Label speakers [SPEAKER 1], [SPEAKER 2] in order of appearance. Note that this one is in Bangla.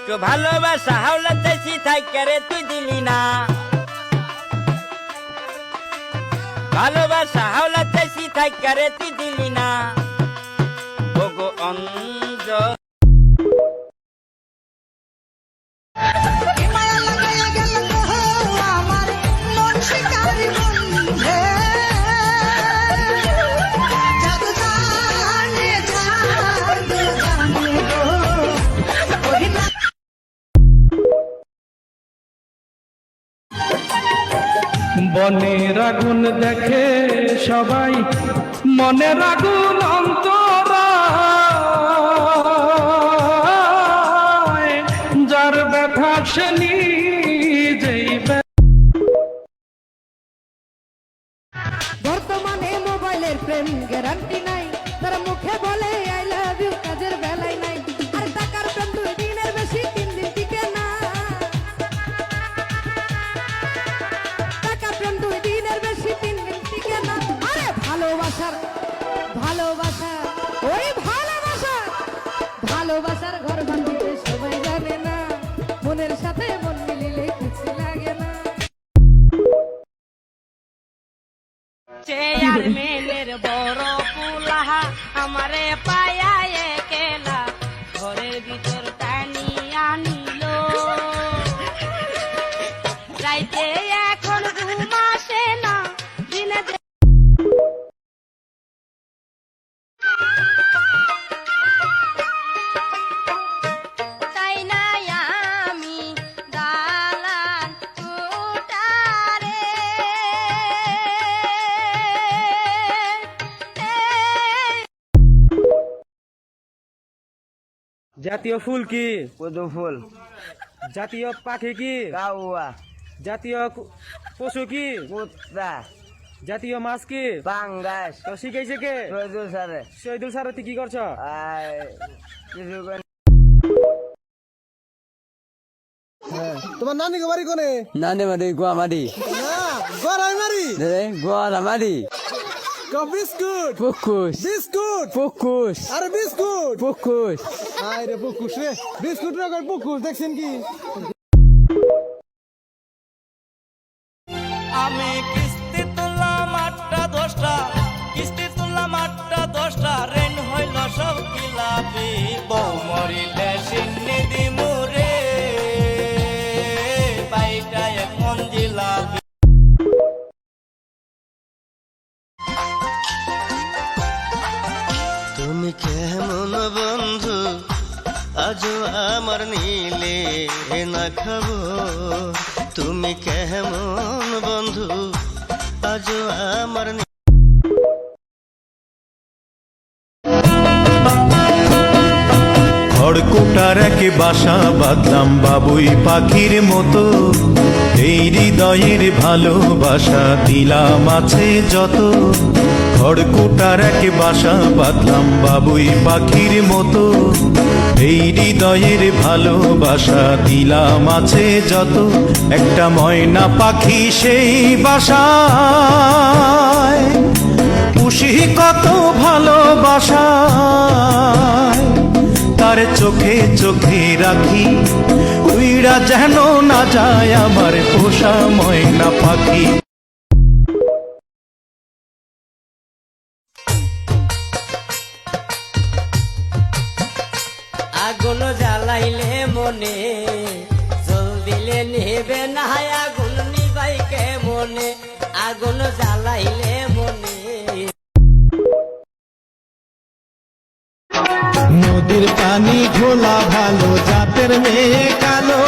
[SPEAKER 1] একটু ভালোবাসা হাওলা চাইছি থাইকারে তুই দিলি না, ভালোবাসা হাওলা চাইছি থাইকারে তুই দিলি না, ওগো অঞ্জ
[SPEAKER 2] বনের আগুন দেখে সবাই, মনের আগুন অন্তরায়, যার ব্যথা সে নিজেই।
[SPEAKER 3] বর্তমানে মোবাইলের প্রেম গ্যারান্টি নাই, তারা মুখে বলে আই লাভ ইউ, কাজের বেলায় নাই। আর টাকার প্রেম 2 দিনের বেশি 3 দিন টিকে না, টাকার প্রেম 2 দিনের বেশি 3 দিন টিকে না। আরে ভালোবাসার ওই ভালোবাসার ঘর বাঁধতে সবাই জানে না, মনের সাথে মন মিলিলে কিছু লাগে না।
[SPEAKER 4] চেয়ারম্যানের বড় পুলাহা আমারে পায়া একেলা ঘরের ভিতর টানি আনিল, রাইতে এখন ঘুম আসে না, দিনে তাই না আমি দালান উঠারে
[SPEAKER 5] জাতীয় ফুল কি?
[SPEAKER 1] পদ্ম ফুল।
[SPEAKER 5] জাতীয় পাখি কি?
[SPEAKER 1] কাউয়া।
[SPEAKER 5] জাতীয় পশু কি?
[SPEAKER 1] কুত্তা।
[SPEAKER 5] জাতীয় মাছ কি?
[SPEAKER 1] পাঙ্গাস।
[SPEAKER 5] তো শিখাইছে কে?
[SPEAKER 1] শহীদুল স্যারে।
[SPEAKER 5] শহীদুল স্যার, তুই কি করছ?
[SPEAKER 6] তোমার নানি বাড়ি কোনে?
[SPEAKER 1] নানি মারি গোয়ামারি।
[SPEAKER 6] না, গড়াই মারি।
[SPEAKER 1] গোয়ামারি।
[SPEAKER 6] বিস্কুট
[SPEAKER 1] পুকুস।
[SPEAKER 6] বিস্কুট
[SPEAKER 1] পুকুস।
[SPEAKER 6] আরে বিস্কুট
[SPEAKER 1] পুকুস।
[SPEAKER 6] আরে পুকুস রে, বিস্কুট রে কই পুকুস দেখছেন কি?
[SPEAKER 7] আমি কিস্তি তুললাম 8টা 10টা, কিস্তি তুললাম 8টা 10টা, রেন হইল সব কিলাপি, বউ মরিলে সিন্নি দিমু রে, বাইটা এখন জিলাপি। তুমি কেমন বন্ধু আজও আমার নীলে না খাবো, তুমি কেমন বন্ধু আজও আমার
[SPEAKER 8] খড়কুটার এক বাসা বাঁধলাম বাবুই পাখির মতো, এই হৃদয়ের ভালোবাসা দিলাম আছে যত। খড়কুটার এক বাসা বাঁধলাম বাবুই পাখির মতো, এই হৃদয়ের ভালোবাসা দিলাম আছে যত। একটা ময়না পাখি সেই বাসায়, পুষি কত ভালোবাসায়, তার চোখে চোখে রাখি, উইড়া যেন না যায় আমার পোষা ময়না পাখি।
[SPEAKER 4] আগুন জ্বালাইলে মনে জল দিলে নেবে না, আগুন নিবাইকে মনে, আগুন জ্বালাইলে মনে।
[SPEAKER 6] নদীর পানি ঘোলা ভালো, জাতের মেয়ে কালো।